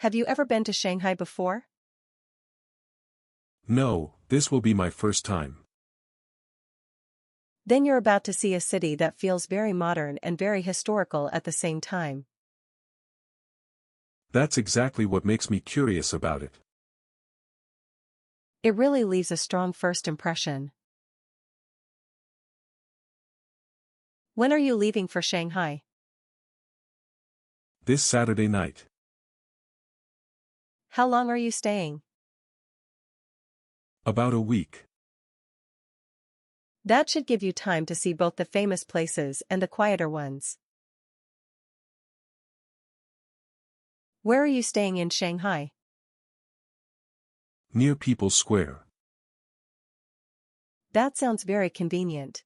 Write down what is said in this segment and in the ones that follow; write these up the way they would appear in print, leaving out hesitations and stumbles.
Have you ever been to Shanghai before? No, this will be my first time. Then you're about to see a city that feels very modern and very historical at the same time. That's exactly what makes me curious about it. It really leaves a strong first impression. When are you leaving for Shanghai? This Saturday night. How long are you staying? About a week. That should give you time to see both the famous places and the quieter ones. Where are you staying in Shanghai? Near People's Square. That sounds very convenient.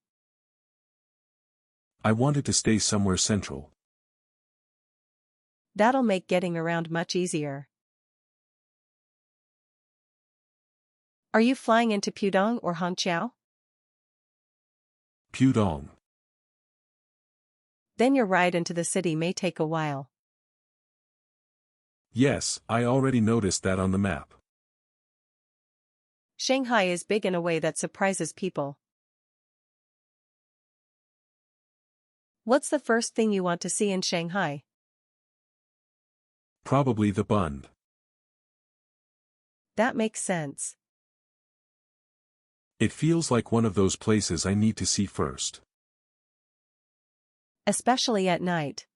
I wanted to stay somewhere central. That'll make getting around much easier. Are you flying into Pudong or Hangzhou? Pudong. Then your ride into the city may take a while. Yes, I already noticed that on the map. Shanghai is big in a way that surprises people. What's the first thing you want to see in Shanghai? Probably the Bund. That makes sense. It feels like one of those places I need to see first. Especially at night.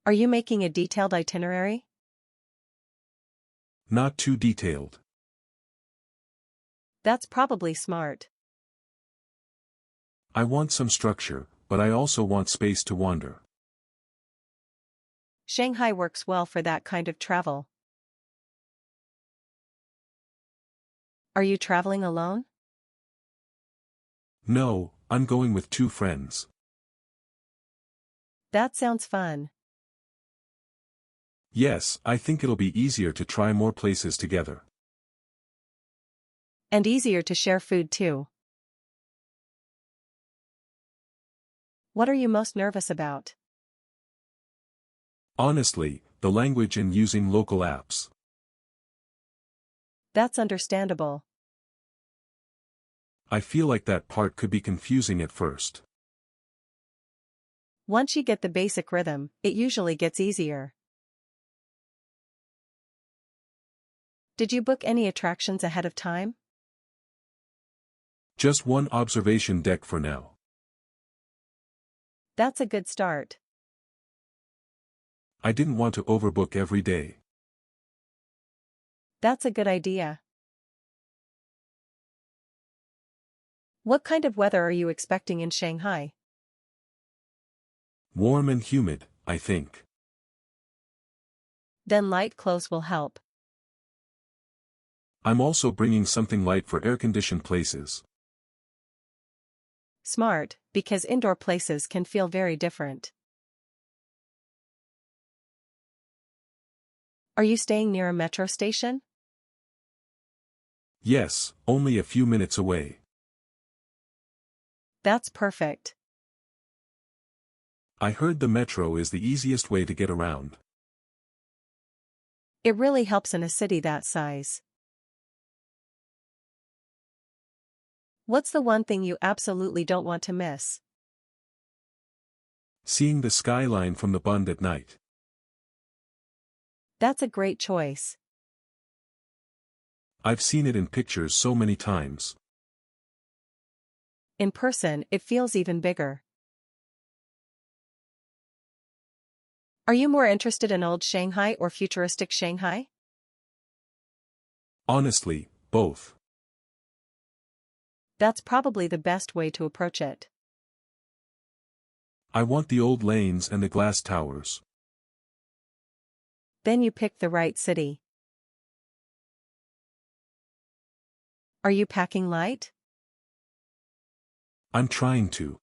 Are you making a detailed itinerary? Not too detailed. That's probably smart. I want some structure, but I also want space to wander. Shanghai works well for that kind of travel. Are you traveling alone? No, I'm going with 2 friends. That sounds fun. Yes, I think it'll be easier to try more places together. And easier to share food too. What are you most nervous about? Honestly, the language and using local apps. That's understandable. I feel like that part could be confusing at first. Once you get the basic rhythm, it usually gets easier. Did you book any attractions ahead of time? Just one observation deck for now. That's a good start. I didn't want to overbook every day. That's a good idea. What kind of weather are you expecting in Shanghai? Warm and humid, I think. Then light clothes will help. I'm also bringing something light for air-conditioned places. Smart, because indoor places can feel very different. Are you staying near a metro station? Yes, only a few minutes away. That's perfect. I heard the metro is the easiest way to get around. It really helps in a city that size. What's the one thing you absolutely don't want to miss? Seeing the skyline from the Bund at night. That's a great choice. I've seen it in pictures so many times. In person, it feels even bigger. Are you more interested in old Shanghai or futuristic Shanghai? Honestly, both. That's probably the best way to approach it. I want the old lanes and the glass towers. Then you pick the right city. Are you packing light? I'm trying to.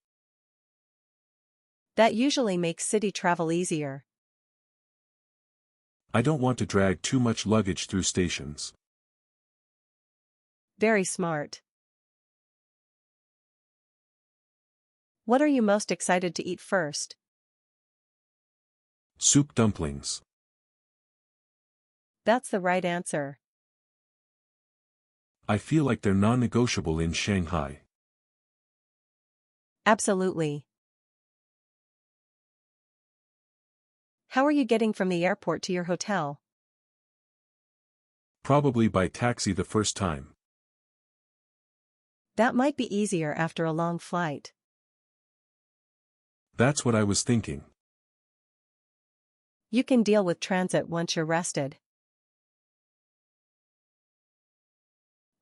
That usually makes city travel easier. I don't want to drag too much luggage through stations. Very smart. What are you most excited to eat first? Soup dumplings. That's the right answer. I feel like they're non-negotiable in Shanghai. Absolutely. How are you getting from the airport to your hotel? Probably by taxi the first time. That might be easier after a long flight. That's what I was thinking. You can deal with transit once you're rested.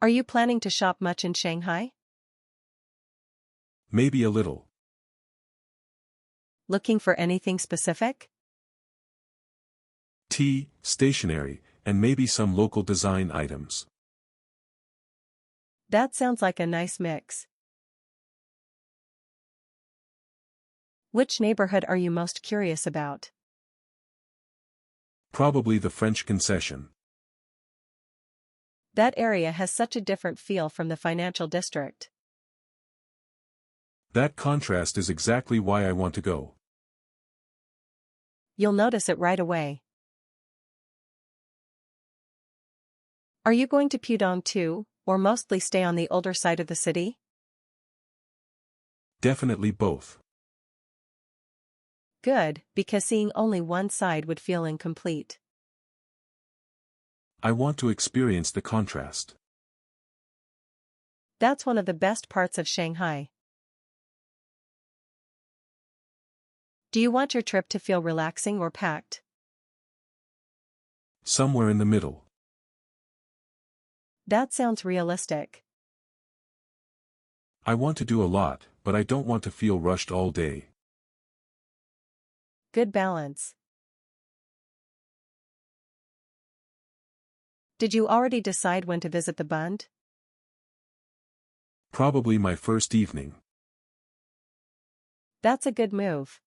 Are you planning to shop much in Shanghai? Maybe a little. Looking for anything specific? Tea, stationery, and maybe some local design items. That sounds like a nice mix. Which neighborhood are you most curious about? Probably the French concession. That area has such a different feel from the financial district. That contrast is exactly why I want to go. You'll notice it right away. Are you going to Pudong too, or mostly stay on the older side of the city? Definitely both. Good, because seeing only one side would feel incomplete. I want to experience the contrast. That's one of the best parts of Shanghai. Do you want your trip to feel relaxing or packed? Somewhere in the middle. That sounds realistic. I want to do a lot, but I don't want to feel rushed all day. Good balance. Did you already decide when to visit the Bund? Probably my first evening. That's a good move.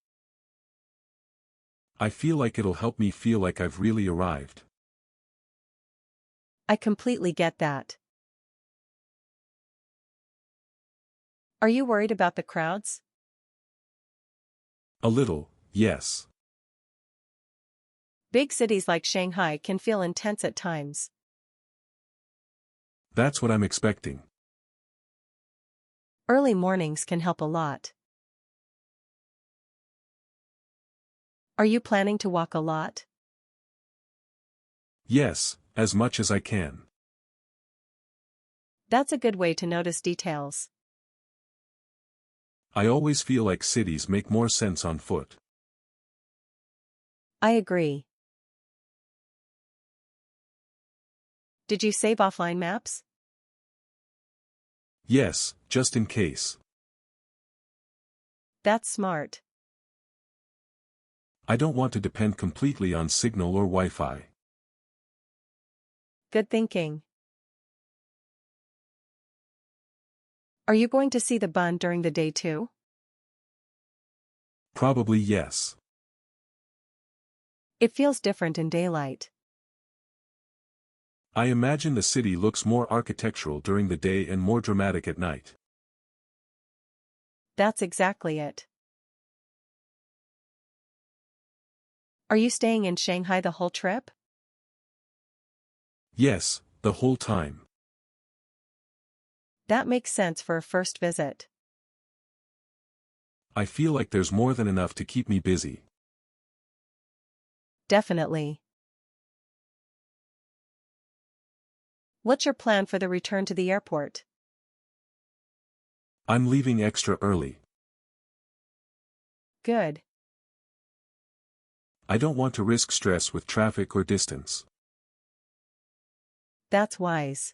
I feel like it'll help me feel like I've really arrived. I completely get that. Are you worried about the crowds? A little, yes. Big cities like Shanghai can feel intense at times. That's what I'm expecting. Early mornings can help a lot. Are you planning to walk a lot? Yes, as much as I can. That's a good way to notice details. I always feel like cities make more sense on foot. I agree. Did you save offline maps? Yes, just in case. That's smart. I don't want to depend completely on signal or Wi-Fi. Good thinking. Are you going to see the Bund during the day too? Probably yes. It feels different in daylight. I imagine the city looks more architectural during the day and more dramatic at night. That's exactly it. Are you staying in Shanghai the whole trip? Yes, the whole time. That makes sense for a first visit. I feel like there's more than enough to keep me busy. Definitely. What's your plan for the return to the airport? I'm leaving extra early. Good. I don't want to risk stress with traffic or distance. That's wise.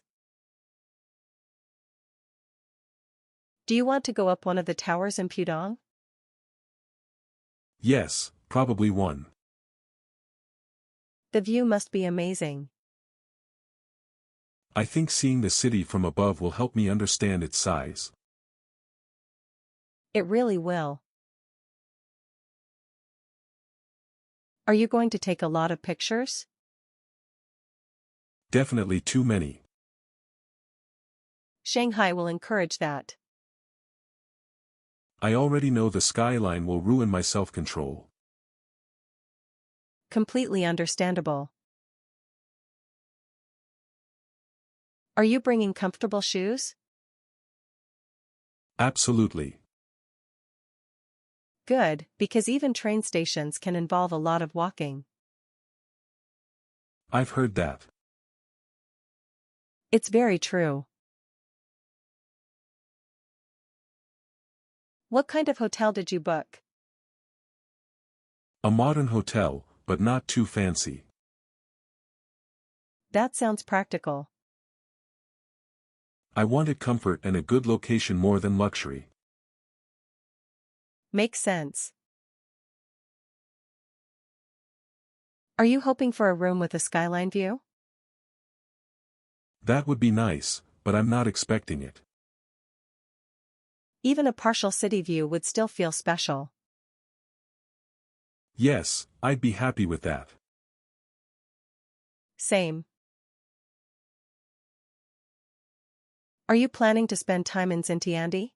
Do you want to go up one of the towers in Pudong? Yes, probably one. The view must be amazing. I think seeing the city from above will help me understand its size. It really will. Are you going to take a lot of pictures? Definitely too many. Shanghai will encourage that. I already know the skyline will ruin my self-control. Completely understandable. Are you bringing comfortable shoes? Absolutely. Good, because even train stations can involve a lot of walking. I've heard that. It's very true. What kind of hotel did you book? A modern hotel, but not too fancy. That sounds practical. I wanted comfort and a good location more than luxury. Makes sense. Are you hoping for a room with a skyline view? That would be nice, but I'm not expecting it. Even a partial city view would still feel special. Yes, I'd be happy with that. Same. Are you planning to spend time in Zintiandi?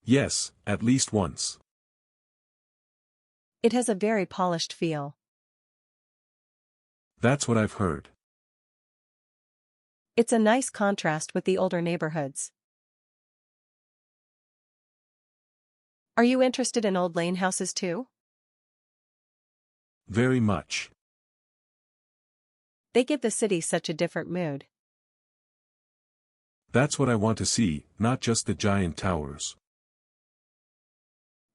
Yes, at least once. It has a very polished feel. That's what I've heard. It's a nice contrast with the older neighborhoods. Are you interested in old lane houses too? Very much. They give the city such a different mood. That's what I want to see, not just the giant towers.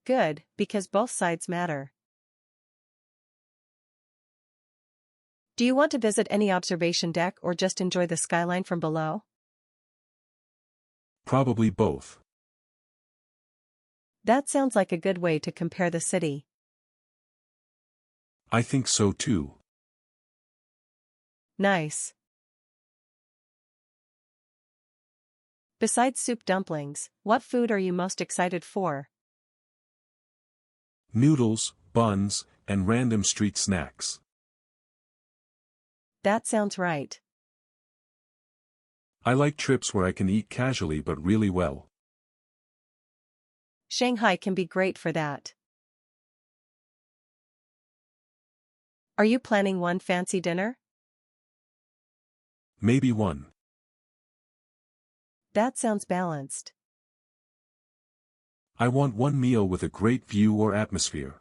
Good, because both sides matter. Do you want to visit any observation deck or just enjoy the skyline from below? Probably both. That sounds like a good way to compare the city. I think so too. Nice. Besides soup dumplings, what food are you most excited for? Noodles, buns, and random street snacks. That sounds right. I like trips where I can eat casually but really well. Shanghai can be great for that. Are you planning one fancy dinner? Maybe one. That sounds balanced. I want one meal with a great view or atmosphere.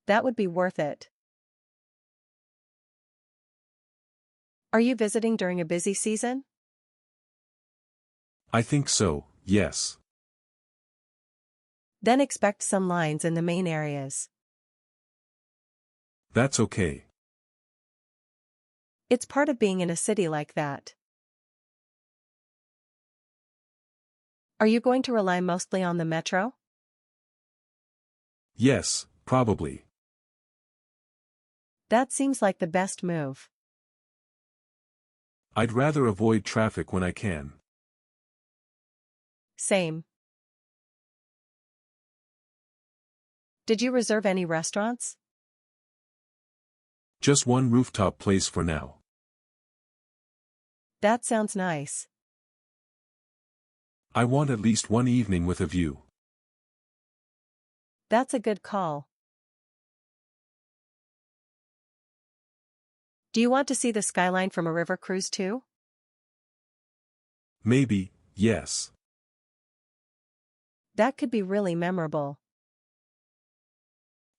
That would be worth it. Are you visiting during a busy season? I think so, yes. Then expect some lines in the main areas. That's okay. It's part of being in a city like that. Are you going to rely mostly on the metro? Yes, probably. That seems like the best move. I'd rather avoid traffic when I can. Same. Did you reserve any restaurants? Just one rooftop place for now. That sounds nice. I want at least one evening with a view. That's a good call. Do you want to see the skyline from a river cruise too? Maybe, yes. That could be really memorable.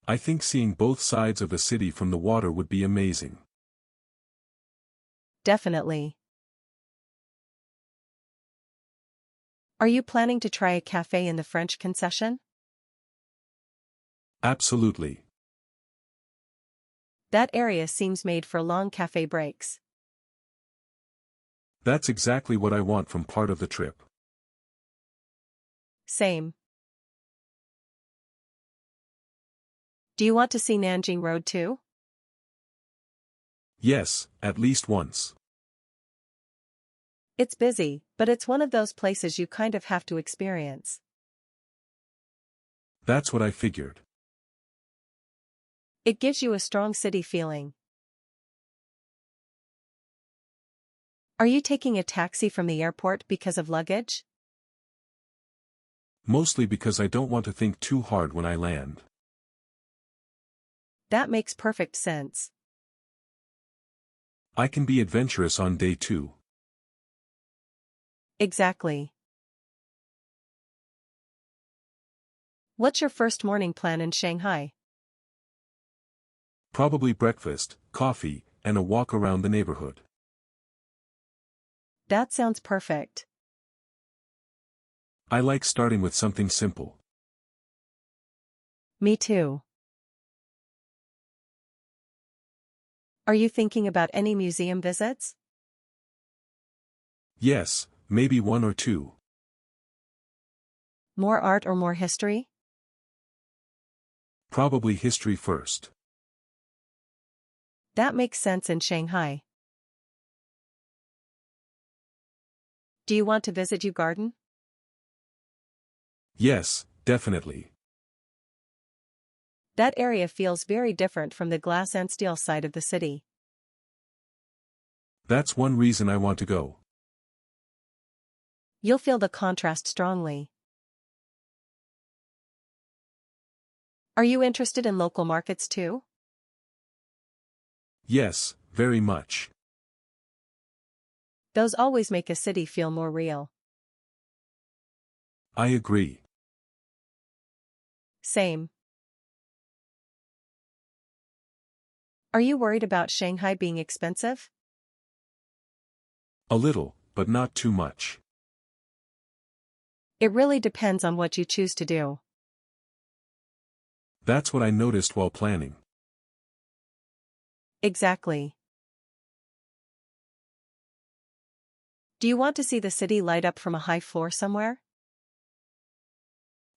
I think seeing both sides of the city from the water would be amazing. Definitely. Are you planning to try a cafe in the French concession? Absolutely. That area seems made for long cafe breaks. That's exactly what I want from part of the trip. Same. Do you want to see Nanjing Road too? Yes, at least once. It's busy, but it's one of those places you kind of have to experience. That's what I figured. It gives you a strong city feeling. Are you taking a taxi from the airport because of luggage? Mostly because I don't want to think too hard when I land. That makes perfect sense. I can be adventurous on day 2. Exactly. What's your first morning plan in Shanghai? Probably breakfast, coffee, and a walk around the neighborhood. That sounds perfect. I like starting with something simple. Me too. Are you thinking about any museum visits? Yes, maybe 1 or 2. More art or more history? Probably history first. That makes sense in Shanghai. Do you want to visit Yew Garden? Yes, definitely. That area feels very different from the glass and steel side of the city. That's one reason I want to go. You'll feel the contrast strongly. Are you interested in local markets too? Yes, very much. Those always make a city feel more real. I agree. Same. Are you worried about Shanghai being expensive? A little, but not too much. It really depends on what you choose to do. That's what I noticed while planning. Exactly. Do you want to see the city light up from a high floor somewhere?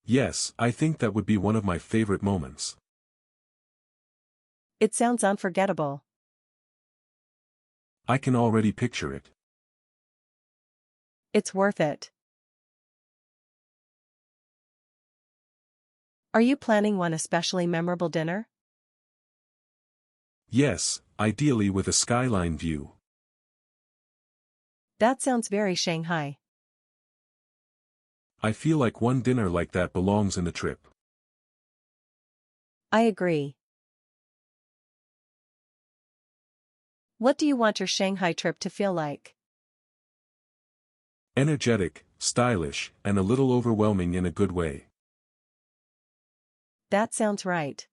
Yes, I think that would be one of my favorite moments. It sounds unforgettable. I can already picture it. It's worth it. Are you planning one especially memorable dinner? Yes, ideally with a skyline view. That sounds very Shanghai. I feel like one dinner like that belongs in the trip. I agree. What do you want your Shanghai trip to feel like? Energetic, stylish, and a little overwhelming in a good way. That sounds right.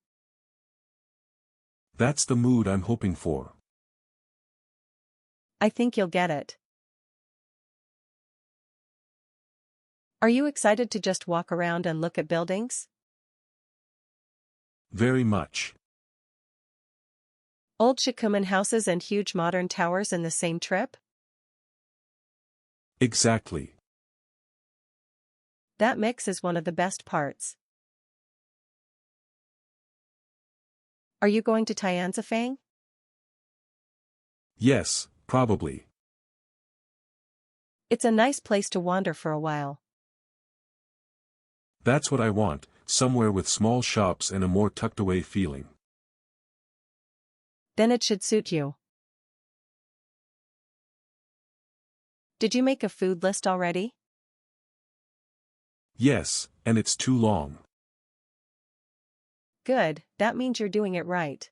That's the mood I'm hoping for. I think you'll get it. Are you excited to just walk around and look at buildings? Very much. Old Shikumen houses and huge modern towers in the same trip? Exactly. That mix is one of the best parts. Are you going to Tianzifang? Yes, probably. It's a nice place to wander for a while. That's what I want, somewhere with small shops and a more tucked-away feeling. Then it should suit you. Did you make a food list already? Yes, and it's too long. Good, that means you're doing it right.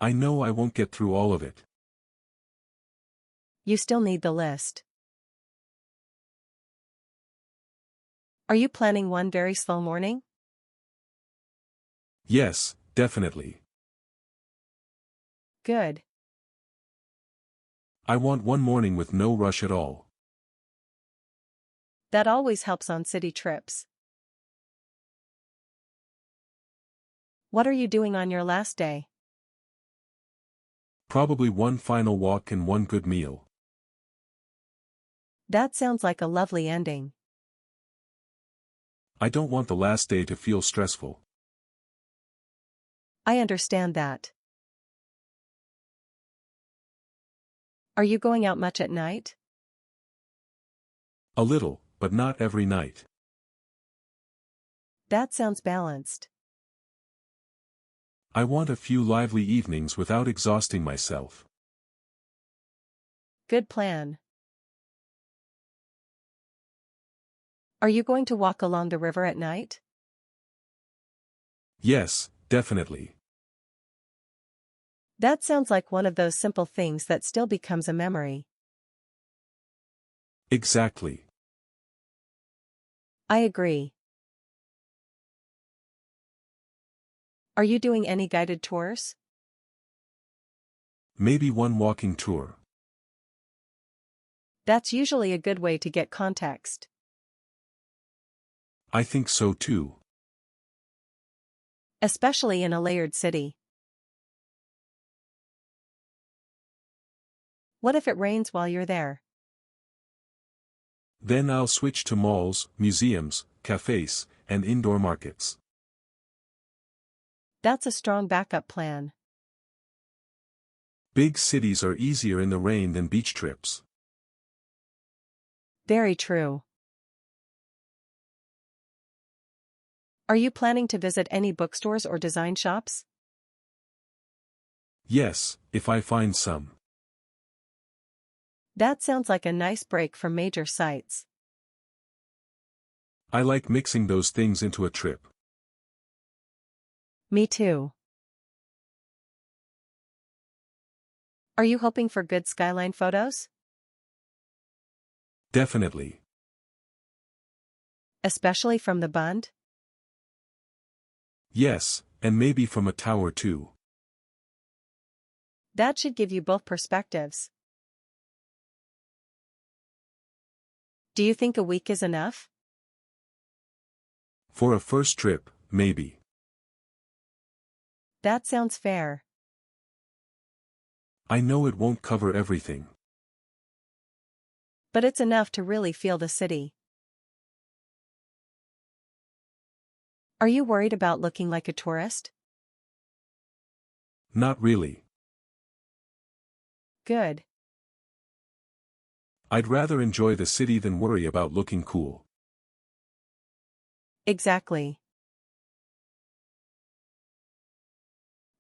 I know I won't get through all of it. You still need the list. Are you planning one very slow morning? Yes, definitely. Good. I want one morning with no rush at all. That always helps on city trips. What are you doing on your last day? Probably one final walk and one good meal. That sounds like a lovely ending. I don't want the last day to feel stressful. I understand that. Are you going out much at night? A little, but not every night. That sounds balanced. I want a few lively evenings without exhausting myself. Good plan. Are you going to walk along the river at night? Yes, Definitely. That sounds like one of those simple things that still becomes a memory. Exactly. I agree. Are you doing any guided tours? Maybe one walking tour. That's usually a good way to get context. I think so too. Especially in a layered city. What if it rains while you're there? Then I'll switch to malls, museums, cafes, and indoor markets. That's a strong backup plan. Big cities are easier in the rain than beach trips. Very true. Are you planning to visit any bookstores or design shops? Yes, if I find some. That sounds like a nice break from major sites. I like mixing those things into a trip. Me too. Are you hoping for good skyline photos? Definitely. Especially from the Bund? Yes, and maybe from a tower too. That should give you both perspectives. Do you think a week is enough? For a first trip, maybe. That sounds fair. I know it won't cover everything. But it's enough to really feel the city. Are you worried about looking like a tourist? Not really. Good. I'd rather enjoy the city than worry about looking cool. Exactly.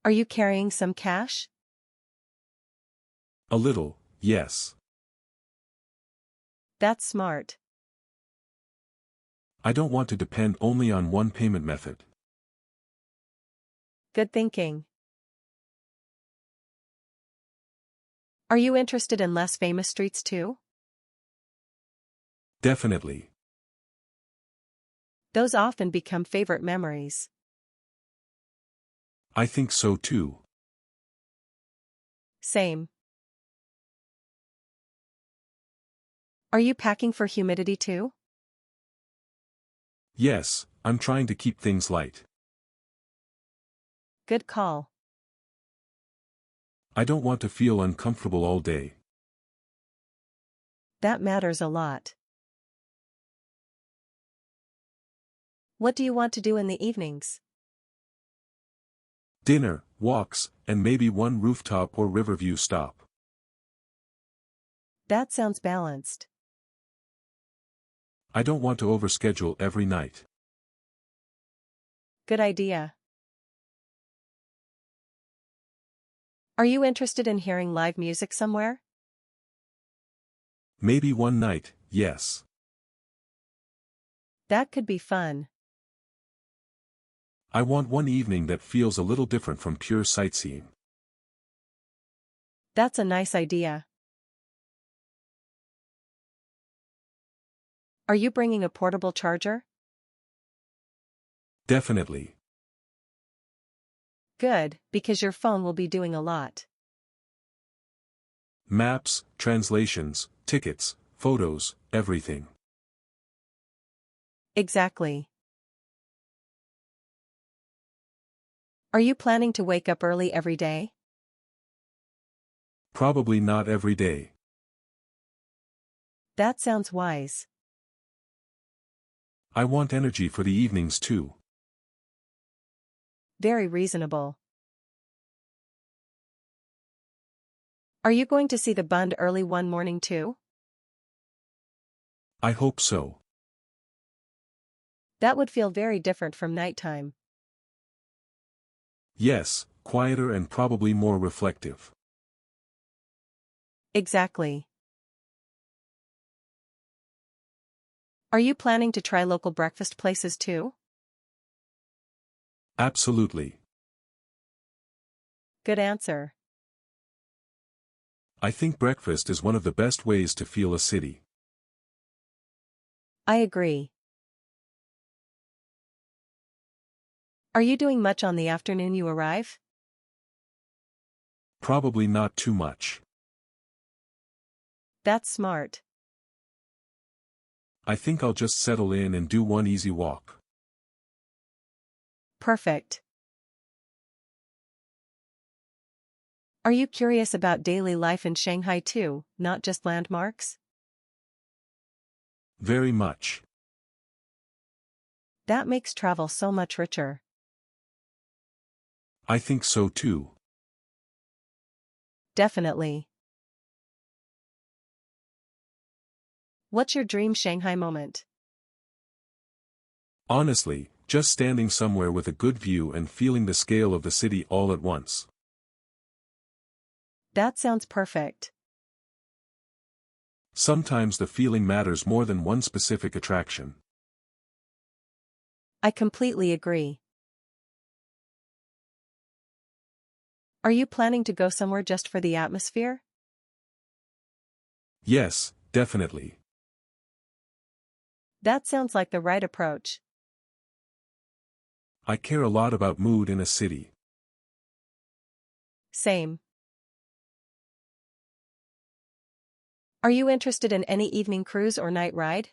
Are you carrying some cash? A little, yes. That's smart. I don't want to depend only on one payment method. Good thinking. Are you interested in less famous streets too? Definitely. Those often become favorite memories. I think so too. Same. Are you packing for humidity too? Yes, I'm trying to keep things light. Good call. I don't want to feel uncomfortable all day. That matters a lot. What do you want to do in the evenings? Dinner, walks, and maybe one rooftop or riverview stop. That sounds balanced. I don't want to overschedule every night. Good idea. Are you interested in hearing live music somewhere? Maybe one night, yes. That could be fun. I want one evening that feels a little different from pure sightseeing. That's a nice idea. Are you bringing a portable charger? Definitely. Good, because your phone will be doing a lot. Maps, translations, tickets, photos, everything. Exactly. Are you planning to wake up early every day? Probably not every day. That sounds wise. I want energy for the evenings too. Very reasonable. Are you going to see the Bund early one morning too? I hope so. That would feel very different from nighttime. Yes, quieter and probably more reflective. Exactly. Are you planning to try local breakfast places too? Absolutely. Good answer. I think breakfast is one of the best ways to feel a city. I agree. Are you doing much on the afternoon you arrive? Probably not too much. That's smart. I think I'll just settle in and do one easy walk. Perfect. Are you curious about daily life in Shanghai too, not just landmarks? Very much. That makes travel so much richer. I think so too. Definitely. What's your dream Shanghai moment? Honestly, just standing somewhere with a good view and feeling the scale of the city all at once. That sounds perfect. Sometimes the feeling matters more than one specific attraction. I completely agree. Are you planning to go somewhere just for the atmosphere? Yes, definitely. That sounds like the right approach. I care a lot about mood in a city. Same. Are you interested in any evening cruise or night ride?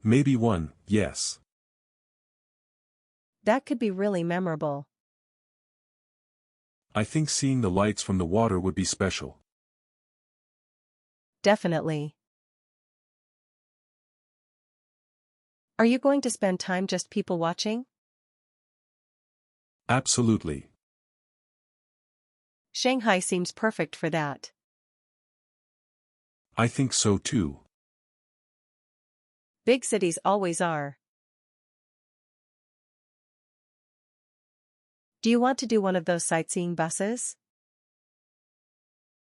Maybe one, yes. That could be really memorable. I think seeing the lights from the water would be special. Definitely. Are you going to spend time just people watching? Absolutely. Shanghai seems perfect for that. I think so too. Big cities always are. Do you want to do one of those sightseeing buses?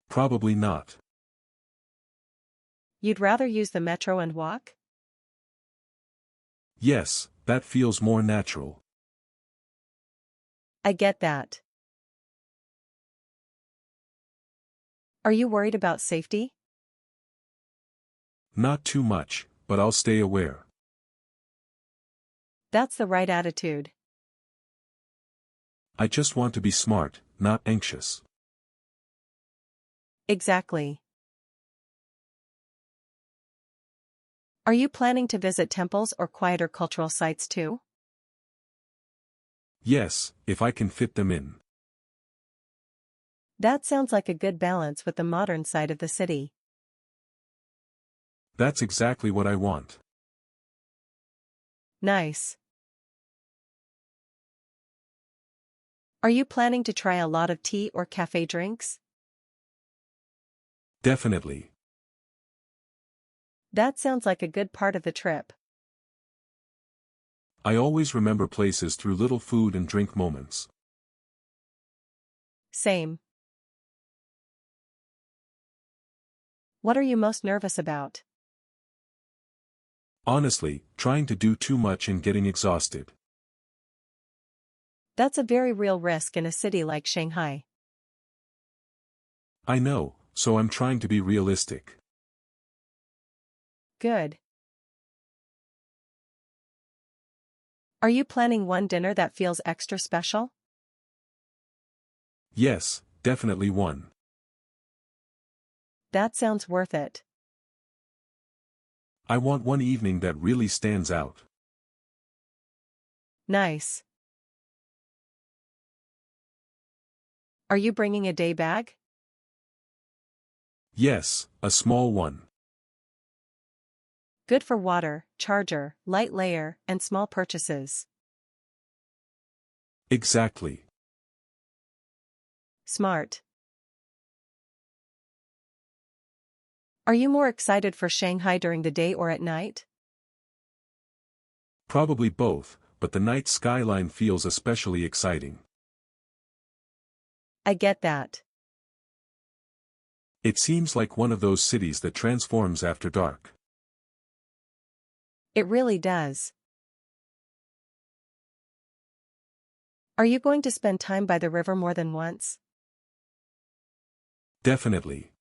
Probably not. You'd rather use the metro and walk? Yes, that feels more natural. I get that. Are you worried about safety? Not too much, but I'll stay aware. That's the right attitude. I just want to be smart, not anxious. Exactly. Are you planning to visit temples or quieter cultural sites too? Yes, if I can fit them in. That sounds like a good balance with the modern side of the city. That's exactly what I want. Nice. Are you planning to try a lot of tea or cafe drinks? Definitely. That sounds like a good part of the trip. I always remember places through little food and drink moments. Same. What are you most nervous about? Honestly, trying to do too much and getting exhausted. That's a very real risk in a city like Shanghai. I know, so I'm trying to be realistic. Good. Are you planning one dinner that feels extra special? Yes, definitely one. That sounds worth it. I want one evening that really stands out. Nice. Are you bringing a day bag? Yes, a small one. Good for water, charger, light layer, and small purchases. Exactly. Smart. Are you more excited for Shanghai during the day or at night? Probably both, but the night skyline feels especially exciting. I get that. It seems like one of those cities that transforms after dark. It really does. Are you going to spend time by the river more than once? Definitely.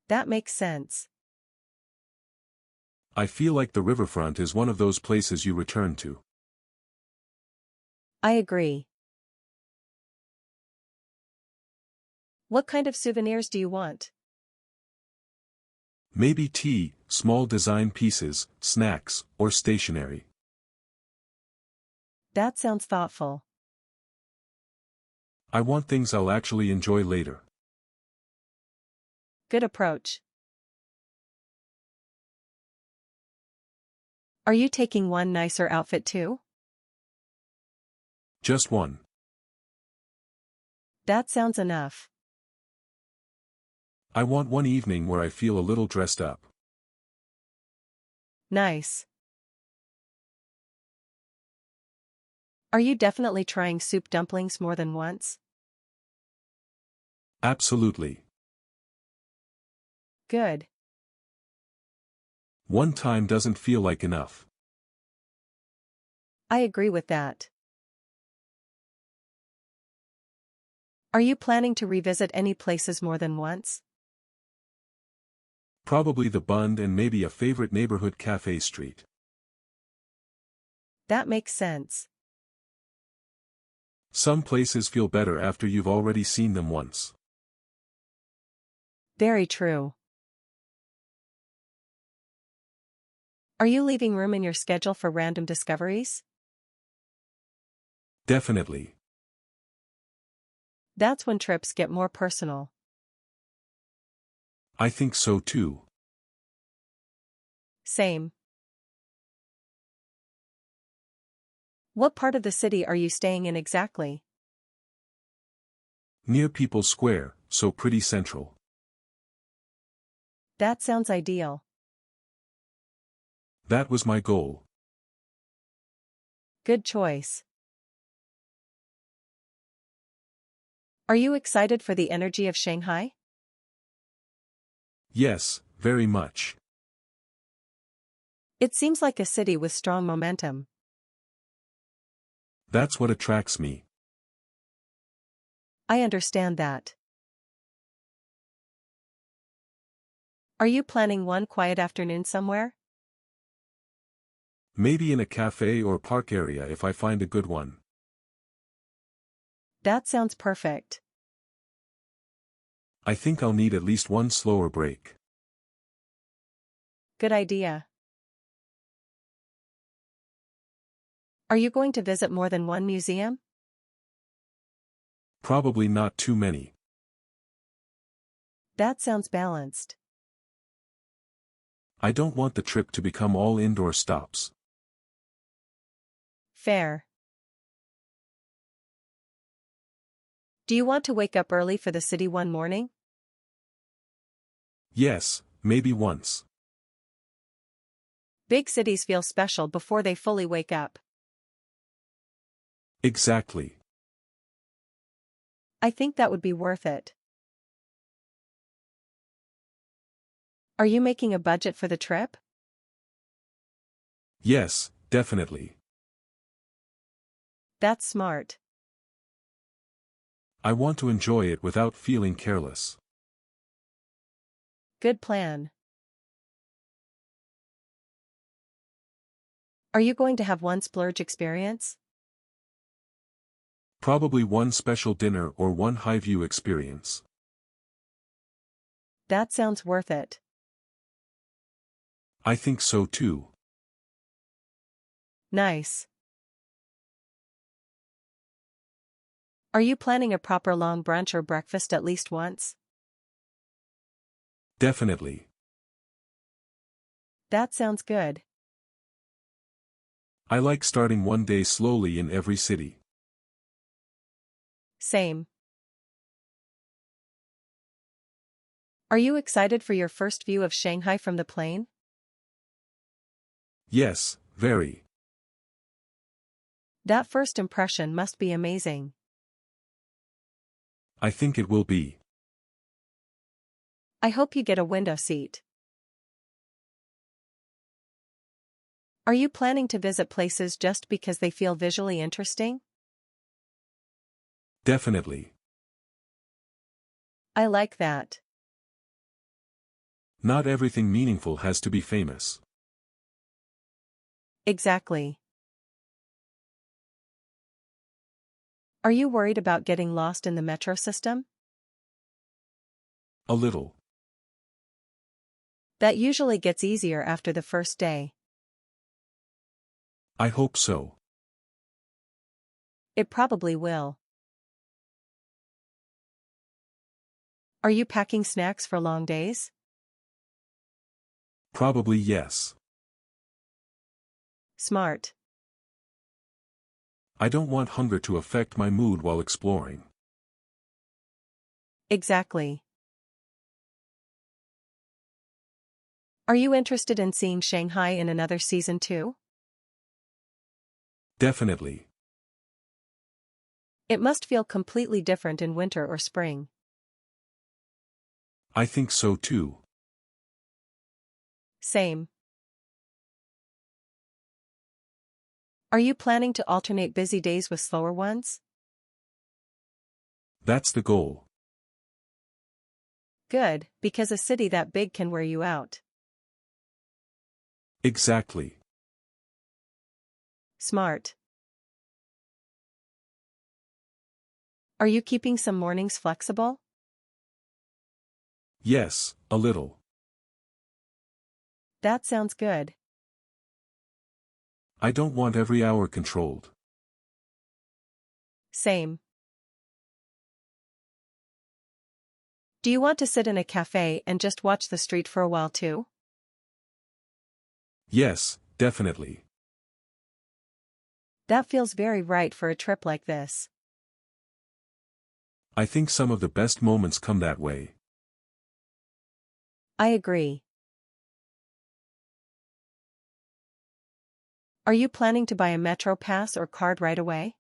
That makes sense. I feel like the riverfront is one of those places you return to. I agree. What kind of souvenirs do you want? Maybe tea, small design pieces, snacks, or stationery. That sounds thoughtful. I want things I'll actually enjoy later. Good approach. Are you taking one nicer outfit too? Just one. That sounds enough. I want one evening where I feel a little dressed up. Nice. Are you definitely trying soup dumplings more than once? Absolutely. Good. One time doesn't feel like enough. I agree with that. Are you planning to revisit any places more than once? Probably the Bund and maybe a favorite neighborhood cafe street. That makes sense. Some places feel better after you've already seen them once. Very true. Are you leaving room in your schedule for random discoveries? Definitely. That's when trips get more personal. I think so too. Same. What part of the city are you staying in exactly? Near People's Square, so pretty central. That sounds ideal. That was my goal. Good choice. Are you excited for the energy of Shanghai? Yes, very much. It seems like a city with strong momentum. That's what attracts me. I understand that. Are you planning one quiet afternoon somewhere? Maybe in a cafe or park area if I find a good one. That sounds perfect. I think I'll need at least one slower break. Good idea. Are you going to visit more than one museum? Probably not too many. That sounds balanced. I don't want the trip to become all indoor stops. Fair. Do you want to wake up early for the city one morning? Yes, maybe once. Big cities feel special before they fully wake up. Exactly. I think that would be worth it. Are you making a budget for the trip? Yes, definitely. That's smart. I want to enjoy it without feeling careless. Good plan. Are you going to have one splurge experience? Probably one special dinner or one high-view experience. That sounds worth it. I think so too. Nice. Are you planning a proper long brunch or breakfast at least once? Definitely. That sounds good. I like starting one day slowly in every city. Same. Are you excited for your first view of Shanghai from the plane? Yes, very. That first impression must be amazing. I think it will be. I hope you get a window seat. Are you planning to visit places just because they feel visually interesting? Definitely. I like that. Not everything meaningful has to be famous. Exactly. Are you worried about getting lost in the metro system? A little. That usually gets easier after the first day. I hope so. It probably will. Are you packing snacks for long days? Probably yes. Smart. I don't want hunger to affect my mood while exploring. Exactly. Are you interested in seeing Shanghai in another season too? Definitely. It must feel completely different in winter or spring. I think so too. Same. Are you planning to alternate busy days with slower ones? That's the goal. Good, because a city that big can wear you out. Exactly. Smart. Are you keeping some mornings flexible? Yes, a little. That sounds good. I don't want every hour controlled. Same. Do you want to sit in a cafe and just watch the street for a while too? Yes, definitely. That feels very right for a trip like this. I think some of the best moments come that way. I agree. Are you planning to buy a Metro Pass or card right away?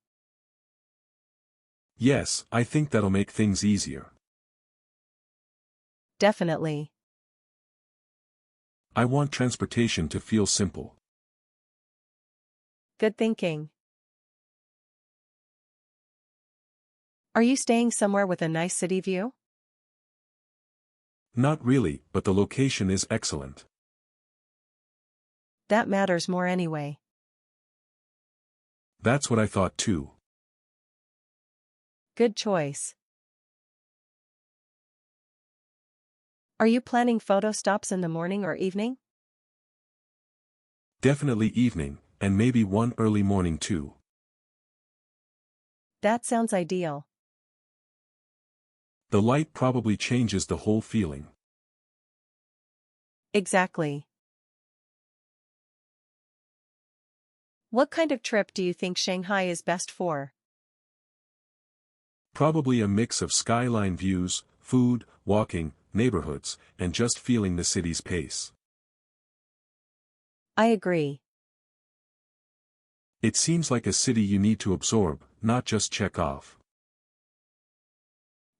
Yes, I think that'll make things easier. Definitely. I want transportation to feel simple. Good thinking. Are you staying somewhere with a nice city view? Not really, but the location is excellent. That matters more anyway. That's what I thought too. Good choice. Are you planning photo stops in the morning or evening? Definitely evening, and maybe one early morning too. That sounds ideal. The light probably changes the whole feeling. Exactly. What kind of trip do you think Shanghai is best for? Probably a mix of skyline views, food, walking, neighborhoods, and just feeling the city's pace. I agree. It seems like a city you need to absorb, not just check off.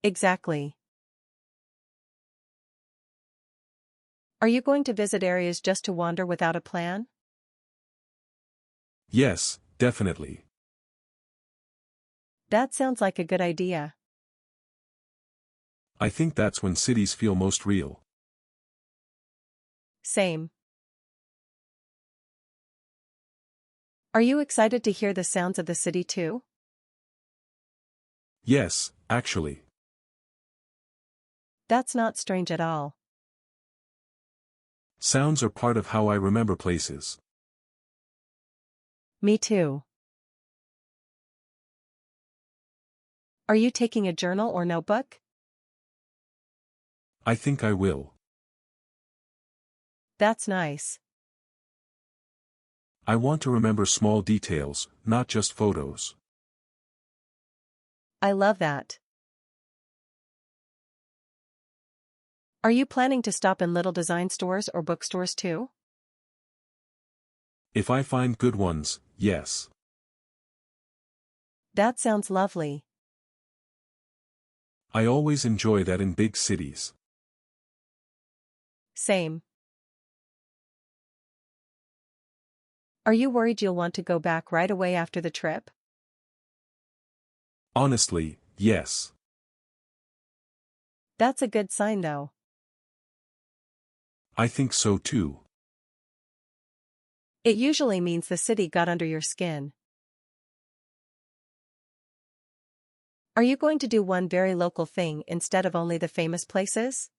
Exactly. Are you going to visit areas just to wander without a plan? Yes, definitely. That sounds like a good idea. I think that's when cities feel most real. Same. Are you excited to hear the sounds of the city too? Yes, actually. That's not strange at all. Sounds are part of how I remember places. Me too. Are you taking a journal or notebook? I think I will. That's nice. I want to remember small details, not just photos. I love that. Are you planning to stop in little design stores or bookstores too? If I find good ones, yes. That sounds lovely. I always enjoy that in big cities. Same. Are you worried you'll want to go back right away after the trip? Honestly, yes. That's a good sign though. I think so too. It usually means the city got under your skin. Are you going to do one very local thing instead of only the famous places?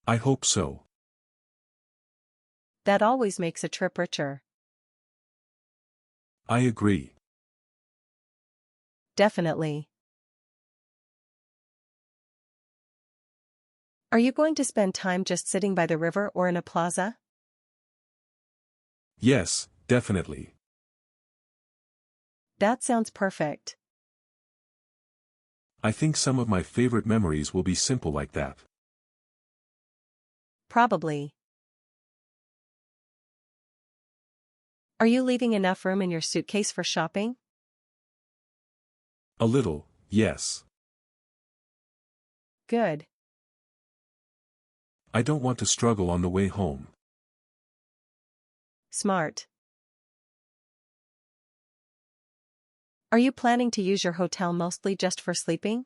I hope so. That always makes a trip richer. I agree. Definitely. Are you going to spend time just sitting by the river or in a plaza? Yes, definitely. That sounds perfect. I think some of my favorite memories will be simple like that. Probably. Are you leaving enough room in your suitcase for shopping? A little, yes. Good. I don't want to struggle on the way home. Smart. Are you planning to use your hotel mostly just for sleeping?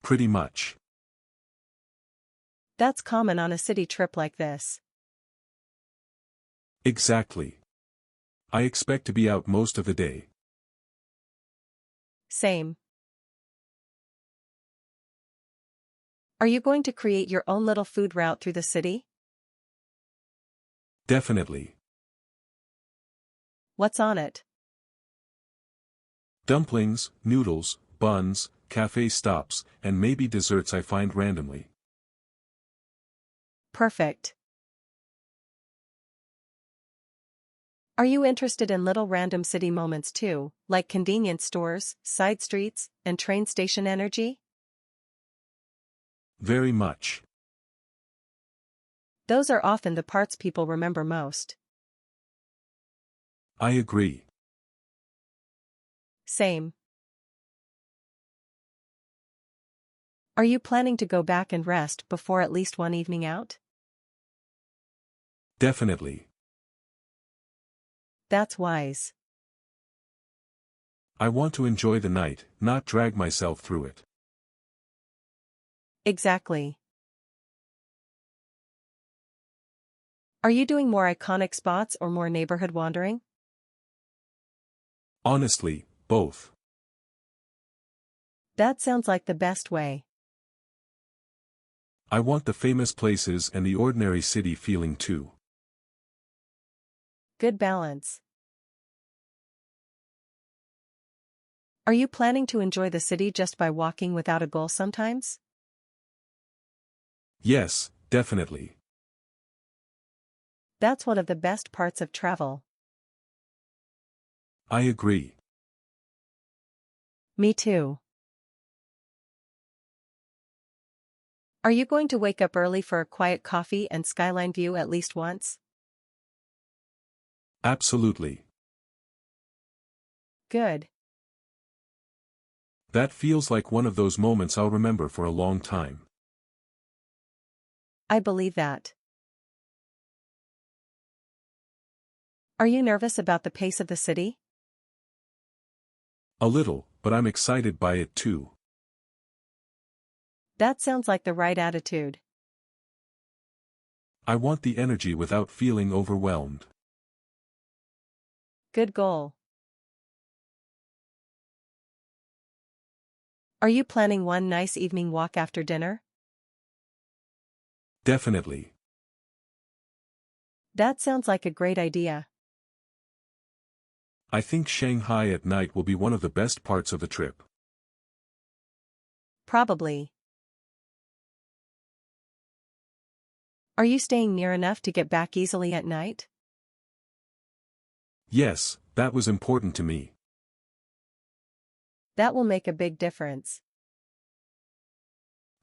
Pretty much. That's common on a city trip like this. Exactly. I expect to be out most of the day. Same. Are you going to create your own little food route through the city? Definitely. What's on it? Dumplings, noodles, buns, cafe stops, and maybe desserts I find randomly. Perfect. Are you interested in little random city moments too, like convenience stores, side streets, and train station energy? Very much. Those are often the parts people remember most. I agree. Same. Are you planning to go back and rest before at least one evening out? Definitely. That's wise. I want to enjoy the night, not drag myself through it. Exactly. Are you doing more iconic spots or more neighborhood wandering? Honestly, both. That sounds like the best way. I want the famous places and the ordinary city feeling too. Good balance. Are you planning to enjoy the city just by walking without a goal sometimes? Yes, definitely. That's one of the best parts of travel. I agree. Me too. Are you going to wake up early for a quiet coffee and skyline view at least once? Absolutely. Good. That feels like one of those moments I'll remember for a long time. I believe that. Are you nervous about the pace of the city? A little, but I'm excited by it too. That sounds like the right attitude. I want the energy without feeling overwhelmed. Good goal. Are you planning one nice evening walk after dinner? Definitely. That sounds like a great idea. I think Shanghai at night will be one of the best parts of the trip. Probably. Are you staying near enough to get back easily at night? Yes, that was important to me. That will make a big difference.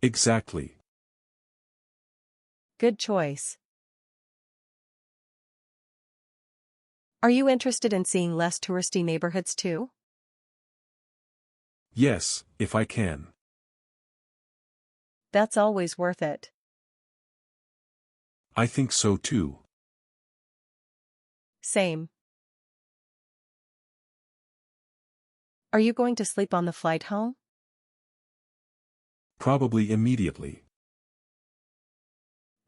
Exactly. Good choice. Are you interested in seeing less touristy neighborhoods too? Yes, if I can. That's always worth it. I think so too. Same. Are you going to sleep on the flight home? Probably immediately.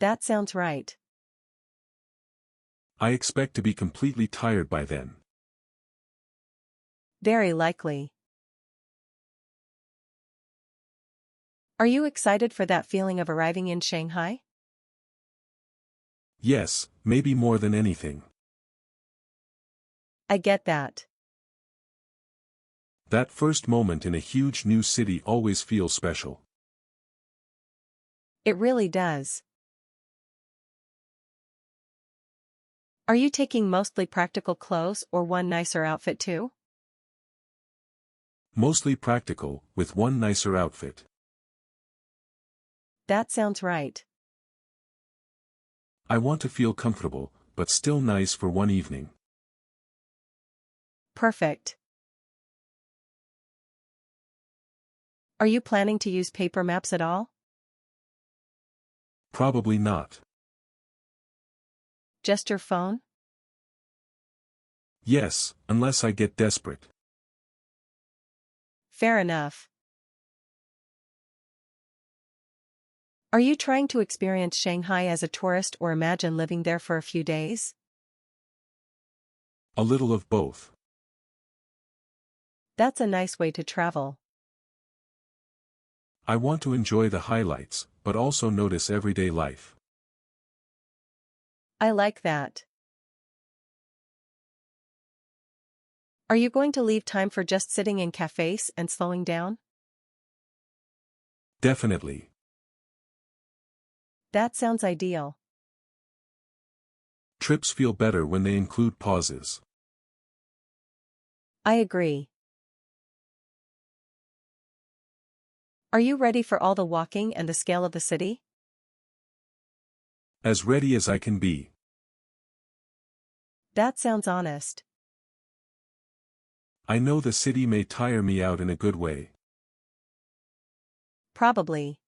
That sounds right. I expect to be completely tired by then. Very likely. Are you excited for that feeling of arriving in Shanghai? Yes, maybe more than anything. I get that. That first moment in a huge new city always feels special. It really does. Are you taking mostly practical clothes or one nicer outfit too? Mostly practical, with one nicer outfit. That sounds right. I want to feel comfortable, but still nice for one evening. Perfect. Are you planning to use paper maps at all? Probably not. Just your phone? Yes, unless I get desperate. Fair enough. Are you trying to experience Shanghai as a tourist or imagine living there for a few days? A little of both. That's a nice way to travel. I want to enjoy the highlights, but also notice everyday life. I like that. Are you going to leave time for just sitting in cafes and slowing down? Definitely. That sounds ideal. Trips feel better when they include pauses. I agree. Are you ready for all the walking and the scale of the city? As ready as I can be. That sounds honest. I know the city may tire me out in a good way. Probably.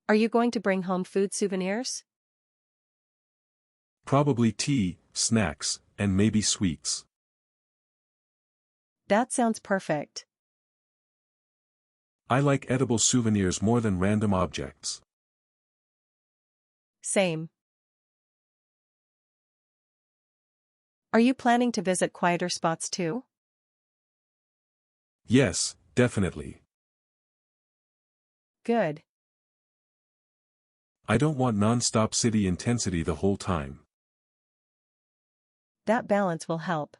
Are you going to bring home food souvenirs? Probably tea, snacks, and maybe sweets. That sounds perfect. I like edible souvenirs more than random objects. Same. Are you planning to visit quieter spots too? Yes, definitely. Good. I don't want non-stop city intensity the whole time. That balance will help.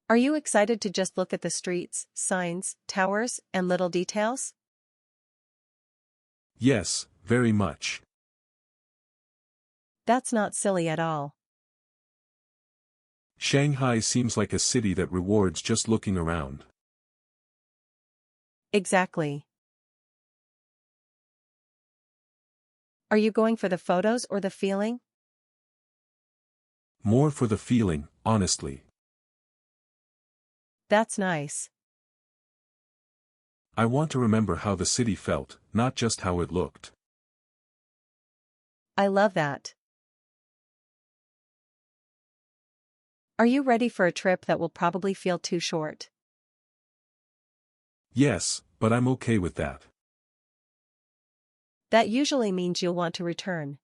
Are you excited to just look at the streets, signs, towers, and little details? Yes, very much. That's not silly at all. Shanghai seems like a city that rewards just looking around. Exactly. Are you going for the photos or the feeling? More for the feeling, honestly. That's nice. I want to remember how the city felt, not just how it looked. I love that. Are you ready for a trip that will probably feel too short? Yes, but I'm okay with that. That usually means you'll want to return.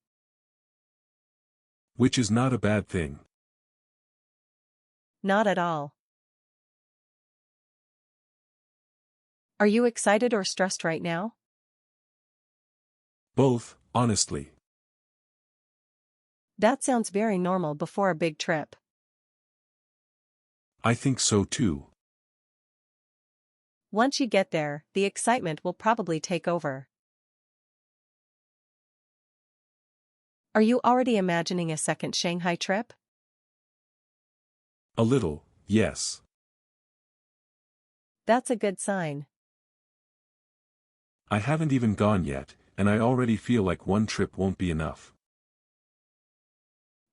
Which is not a bad thing. Not at all. Are you excited or stressed right now? Both, honestly. That sounds very normal before a big trip. I think so too. Once you get there, the excitement will probably take over. Are you already imagining a second Shanghai trip? A little, yes. That's a good sign. I haven't even gone yet, and I already feel like one trip won't be enough.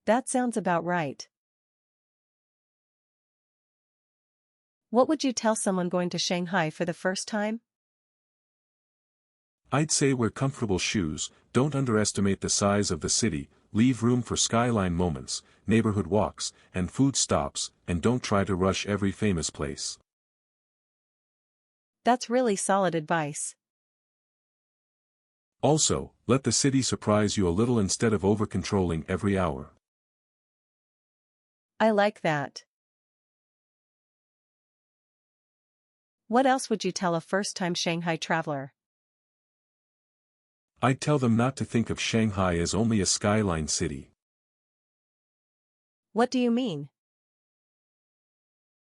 That sounds about right. What would you tell someone going to Shanghai for the first time? I'd say wear comfortable shoes, don't underestimate the size of the city, leave room for skyline moments, neighborhood walks, and food stops, and don't try to rush every famous place. That's really solid advice. Also, let the city surprise you a little instead of over-controlling every hour. I like that. What else would you tell a first-time Shanghai traveler? I'd tell them not to think of Shanghai as only a skyline city. What do you mean?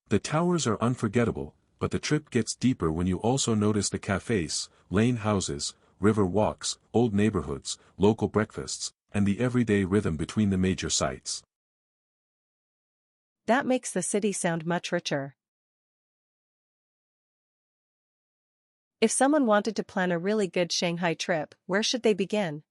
The towers are unforgettable, but the trip gets deeper when you also notice the cafes, lane houses, river walks, old neighborhoods, local breakfasts, and the everyday rhythm between the major sites. That makes the city sound much richer. If someone wanted to plan a really good Shanghai trip, where should they begin?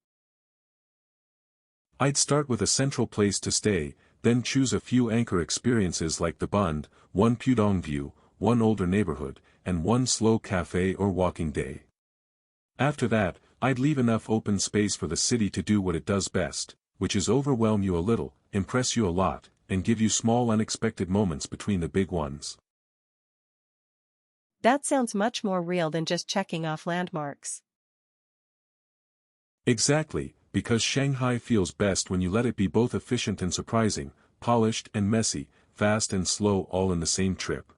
I'd start with a central place to stay, then choose a few anchor experiences like the Bund, one Pudong View, one older neighborhood, and one slow cafe or walking day. After that, I'd leave enough open space for the city to do what it does best, which is overwhelm you a little, impress you a lot, and give you small unexpected moments between the big ones. That sounds much more real than just checking off landmarks. Exactly, because Shanghai feels best when you let it be both efficient and surprising, polished and messy, fast and slow all in the same trip.